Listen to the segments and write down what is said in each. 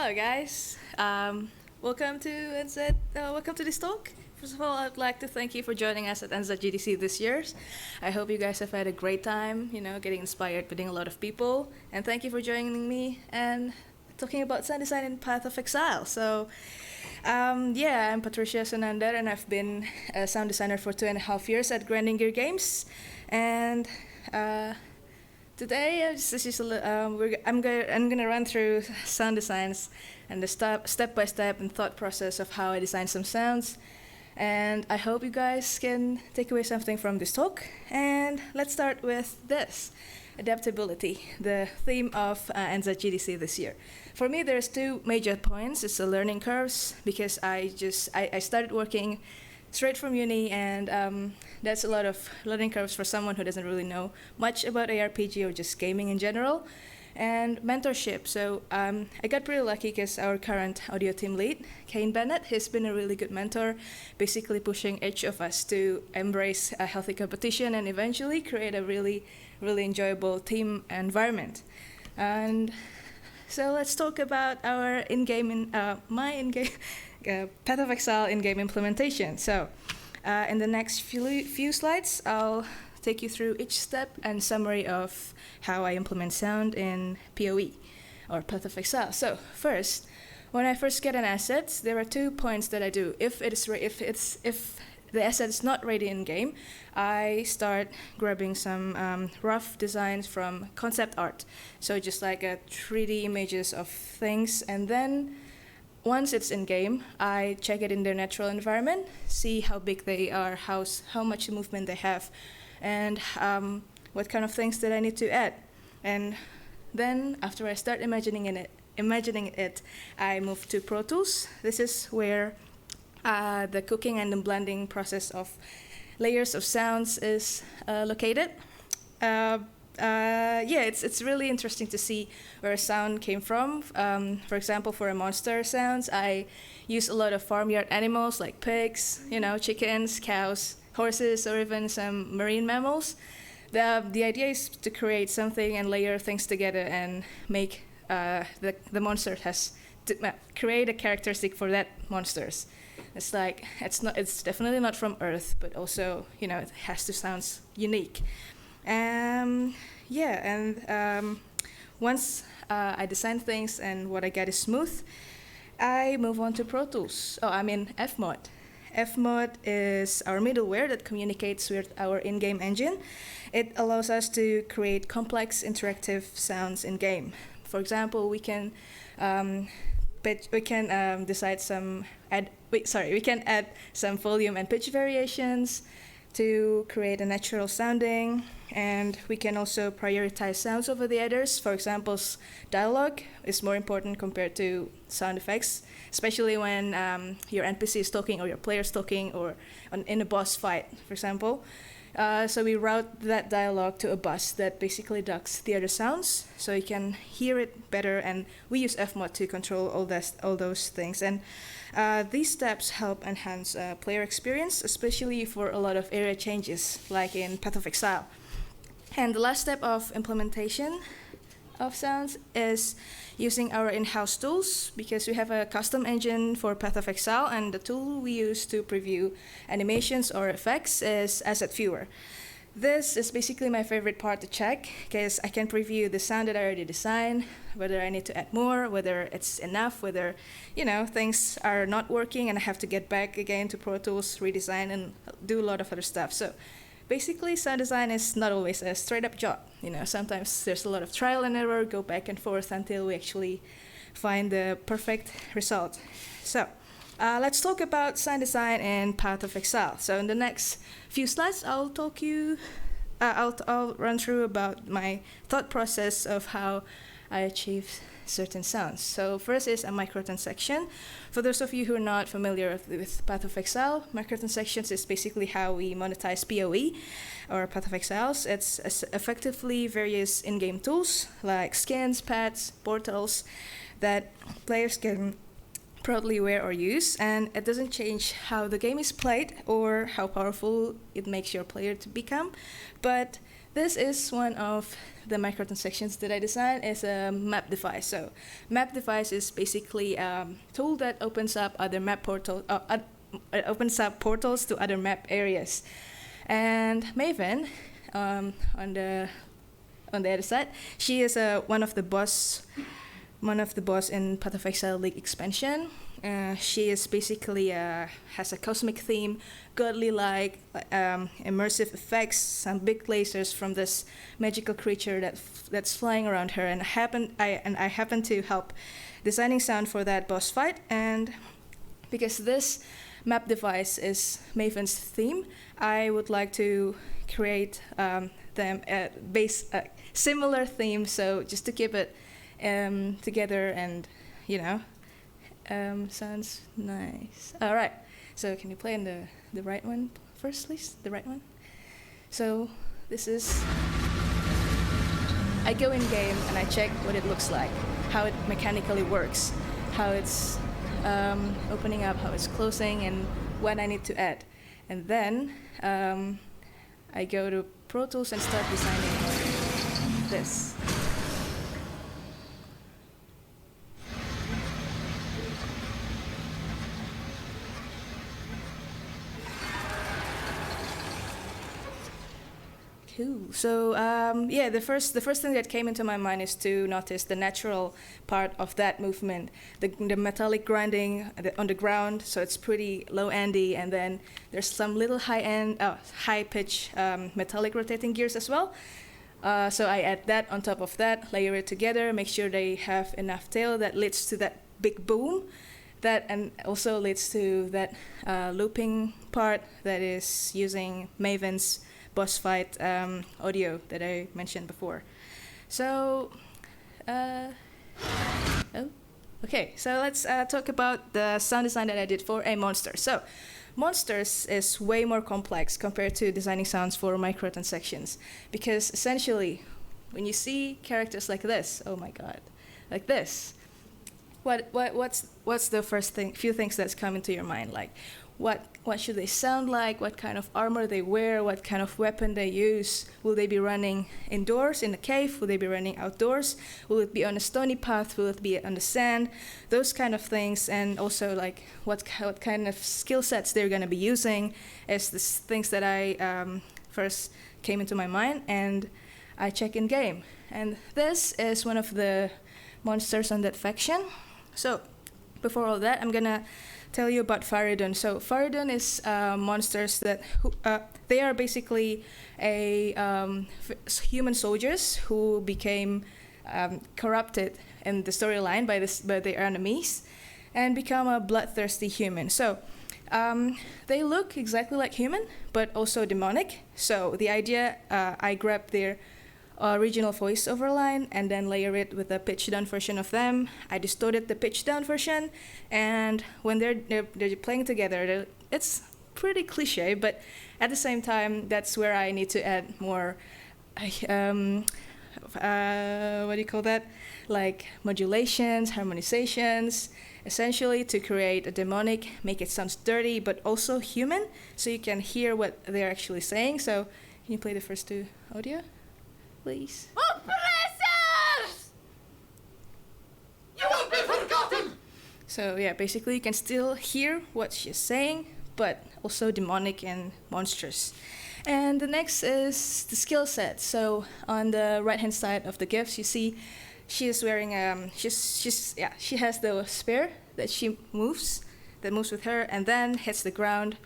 Hello, guys. Welcome to welcome to this talk. First of all, I'd like to thank you for joining us at NZGDC this year. I hope you guys have had a great time. Getting inspired, meeting a lot of people, and thank you for joining me and talking about sound design in Path of Exile. I'm Patricia Sunandar, and I've been a sound designer for 2.5 years at Grinding Games, and. Today, I'm gonna run through sound designs and the step by step and thought process of how I design some sounds. And I hope you guys can take away something from this talk. And let's start with this, adaptability, the theme of NZGDC this year. For me, there's two major points. It's the learning curves, because I started working straight from uni, and that's a lot of learning curves for someone who doesn't really know much about ARPG or just gaming in general. And mentorship. So I got pretty lucky because our current audio team lead, Kane Bennett, has been a really good mentor, basically pushing each of us to embrace a healthy competition and eventually create a really, really enjoyable team environment. And so let's talk about our my in-game Path of Exile in-game implementation. So in the next few slides, I'll take you through each step and summary of how I implement sound in PoE, or Path of Exile. So first, when I first get an asset, there are 2 points that I do. If the asset is not ready in game, I start grabbing some rough designs from concept art. So just like 3D images of things, and then once it's in game, I check it in their natural environment, see how big they are, how much movement they have, and what kind of things that I need to add. And then after I start imagining it, I move to Pro Tools. This is where the cooking and the blending process of layers of sounds is located. It's really interesting to see where a sound came from. For example, for a monster sounds, I use a lot of farmyard animals like pigs, chickens, cows, horses, or even some marine mammals. The idea is to create something and layer things together and make the monster create a characteristic for that monsters. It's definitely not from Earth, but also it has to sound unique. Once I design things and what I get is smooth, I move on to Pro Tools. FMod. FMod is our middleware that communicates with our in-game engine. It allows us to create complex interactive sounds in-game. For example, we can add some volume and pitch variations to create a natural sounding, and we can also prioritize sounds over the others. For example, dialogue is more important compared to sound effects, especially when your NPC is talking or your player is talking, or in a boss fight, for example. So we route that dialogue to a bus that basically ducks the other sounds, so you can hear it better, and we use FMod to control all those things. And these steps help enhance player experience, especially for a lot of area changes, like in Path of Exile. And the last step of implementation of sounds is using our in-house tools, because we have a custom engine for Path of Exile, and the tool we use to preview animations or effects is Asset Viewer. This is basically my favorite part to check, because I can preview the sound that I already designed, whether I need to add more, whether it's enough, whether things are not working and I have to get back again to Pro Tools, redesign, and do a lot of other stuff. So basically, sound design is not always a straight-up job. Sometimes there's a lot of trial and error, go back and forth until we actually find the perfect result. So let's talk about sound design in Path of Exile. So in the next few slides, I'll run through about my thought process of how I achieve certain sounds. So first is a microtransaction. For those of you who are not familiar with Path of Exile, microtransactions is basically how we monetize PoE, or Path of Exiles. It's effectively various in-game tools like skins, pets, portals that players can proudly wear or use, and it doesn't change how the game is played or how powerful it makes your player to become, but this is one of the microtransactions that I designed as a map device. So map device is basically a tool that opens up other map portal, it opens up portals to other map areas. And Maven, on the other side, she is one of the boss in Path of Exile League expansion. She is basically has a cosmic theme, godly-like, immersive effects, some big lasers from this magical creature that's flying around her. And I happen to help designing sound for that boss fight. And because this map device is Maven's theme, I would like to create them similar theme. So just to keep it together and sounds nice. All right. So can you play in the right one first, please? The right one. So this is. I go in game and I check what it looks like, how it mechanically works, how it's opening up, how it's closing, and what I need to add. And then I go to Pro Tools and start designing this. Cool. So the first thing that came into my mind is to notice the natural part of that movement, the metallic grinding on the ground. So it's pretty low-endy, and then there's some little high-pitch metallic rotating gears as well. So I add that on top of that, layer it together, make sure they have enough tail that leads to that big boom, and also leads to that looping part that is using Maven's boss fight audio that I mentioned before. So, okay, so let's talk about the sound design that I did for a monster. So, monsters is way more complex compared to designing sounds for microtransactions, because essentially, when you see characters like this, oh my god, like this, what's the few things that's come into your mind? Like, what should they sound like? What kind of armor they wear? What kind of weapon they use? Will they be running indoors in a cave? Will they be running outdoors? Will it be on a stony path? Will it be on the sand? Those kind of things, and also like what kind of skill sets they're going to be using, as the things that I first came into my mind, and I check in game. And this is one of the monsters on that faction. So before all that, I'm gonna tell you about Faridun. So Faridun is monsters that they are basically human soldiers who became corrupted in the storyline by their enemies and become a bloodthirsty human. So they look exactly like human, but also demonic. So the idea, I grabbed their original voiceover line and then layer it with a pitch down version of them. I distorted the pitch down version, and when they're playing together, it's pretty cliche, but at the same time, that's where I need to add more what do you call that? Like modulations, harmonizations, essentially to create a demonic, make it sound dirty, but also human, so you can hear what they're actually saying. So can you play the first two audio, please? Oppressors! You won't be forgotten! So yeah, basically you can still hear what she's saying, but also demonic and monstrous. And the next is the skill set. So on the right-hand side of the gifts, you see she is wearing she has the spear that moves with her and then hits the ground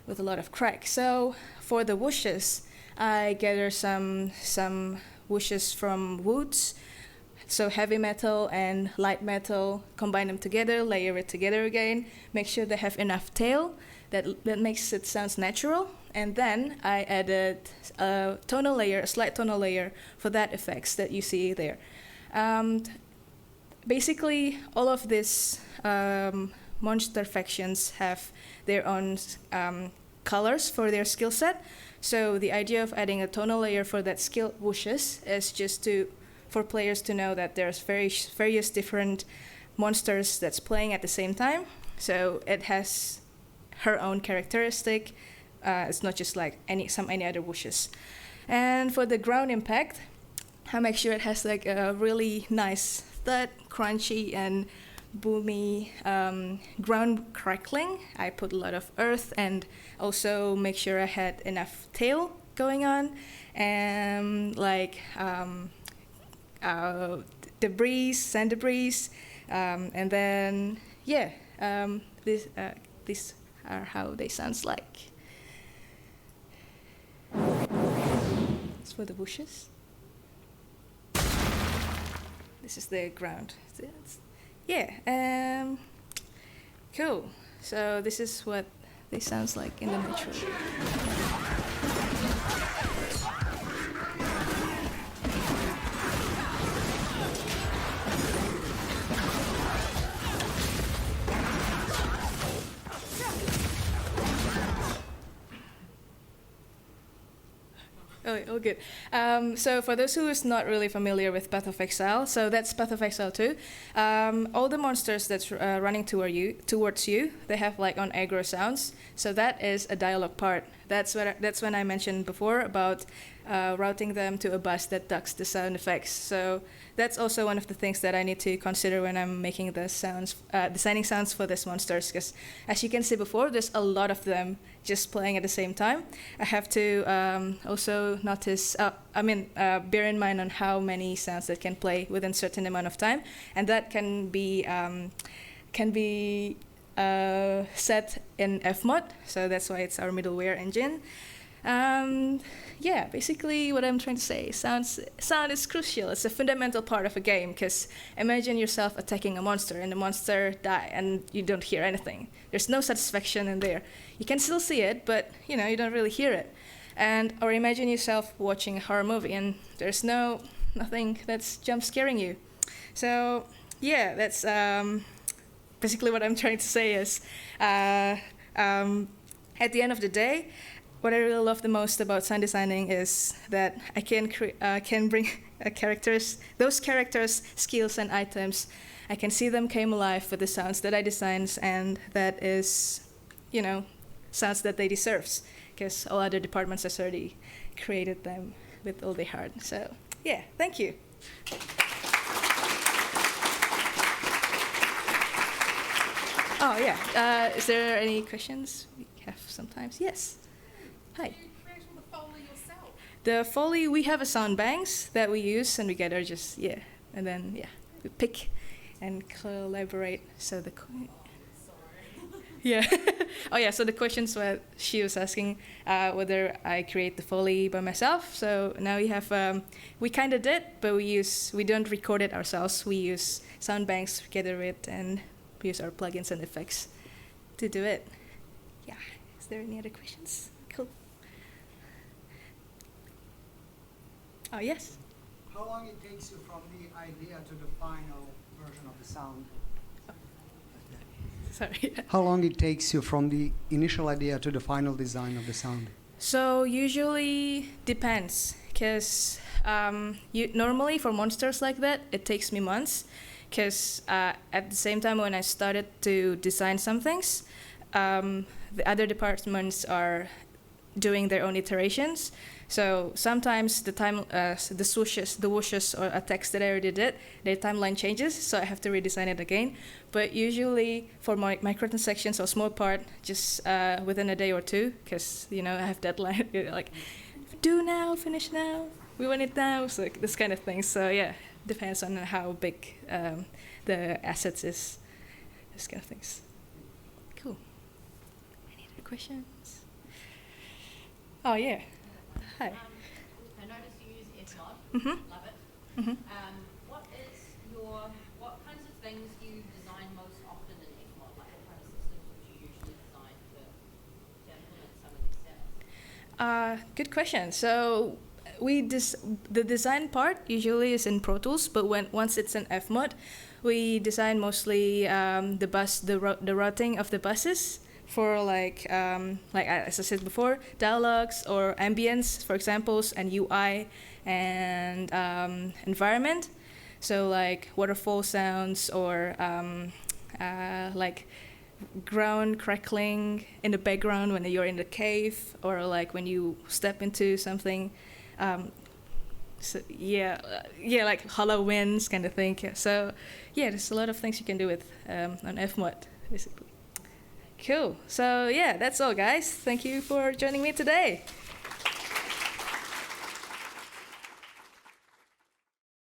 with a lot of crack. So for the whooshes, I gather some whooshes from woods, so heavy metal and light metal, combine them together, layer it together again, make sure they have enough tail that makes it sound natural, and then I added a slight tonal layer for that effects that you see there. Basically, all of these monster factions have their own colors for their skill set. So the idea of adding a tonal layer for that skill whooshes is just for players to know that there's various different monsters that's playing at the same time. So it has her own characteristic. It's not just like any other whooshes. And for the ground impact, I make sure it has like a really nice thud, crunchy and boomy ground crackling. I put a lot of earth and also make sure I had enough tail going on, and like debris, sand debris, and then yeah, these are how they sounds like. It's for the bushes. This is the ground. Yeah, cool. So this is what they sounds like in the nature. Oh, good. So for those who is not really familiar with Path of Exile, so that's Path of Exile 2. All the monsters that's running towards you, they have like on aggro sounds. So that is a dialogue part. That's when I mentioned before about routing them to a bus that ducks the sound effects. So that's also one of the things that I need to consider when I'm making the sounds, designing sounds for these monsters. Because as you can see before, there's a lot of them just playing at the same time. I have to also notice, bear in mind on how many sounds that can play within a certain amount of time, and that can be set in F mod. So that's why it's our middleware engine. Yeah, basically what I'm trying to say, sound is crucial. It's a fundamental part of a game, because imagine yourself attacking a monster and the monster die and you don't hear anything. There's no satisfaction in there. You can still see it, but you don't really hear it. Or imagine yourself watching a horror movie and there's nothing that's jump scaring you. So yeah, that's basically what I'm trying to say is, at the end of the day, what I really love the most about sound designing is that I can bring those characters, skills, and items. I can see them came alive with the sounds that I designed, and that is, sounds that they deserve, because all other departments has already created them with all their heart. So yeah, thank you. Oh yeah, is there any questions? We have sometimes. Yes. Hi. Do you create all the Foley yourself? The Foley, we have a sound banks that we use, and we gather and then we pick and collaborate. So Sorry. yeah. Oh yeah, so the questions what she was asking, whether I create the Foley by myself. So now we have, we kind of did, but we don't record it ourselves. We use sound banks, gather it, and we use our plugins and effects to do it. Yeah, is there any other questions? Cool. Oh, yes. How long it takes you from the idea to the final version of the sound? Sorry. How long it takes you from the initial idea to the final design of the sound? So usually depends, because normally for monsters like that, it takes me months, because at the same time when I started to design some things, the other departments are doing their own iterations. So sometimes the swooshes or attacks that I already did, their timeline changes, so I have to redesign it again. But usually for my microtransactions or small part, just within a day or two, because I have deadline. Like, do now, finish now, we want it now. So like, this kind of thing. So yeah, depends on how big the assets is. This kind of things. Cool. Any other questions? Oh yeah. Hi. I noticed you use Exile. Mm-hmm. Love it. Mm-hmm. What kinds of things do you design most often in Exile? Like what kind of systems would you usually design to implement some of these setups? Good question. So the design part usually is in Pro Tools, but once it's in F mod, we design mostly the routing of the buses for like as I said before, dialogues or ambience, for examples, and UI and environment. So like waterfall sounds or like ground crackling in the background when you're in the cave, or like when you step into something So yeah, like hollow winds kind of thing. So yeah, there's a lot of things you can do with on Fmod, basically. Cool. So yeah, that's all, guys. Thank you for joining me today.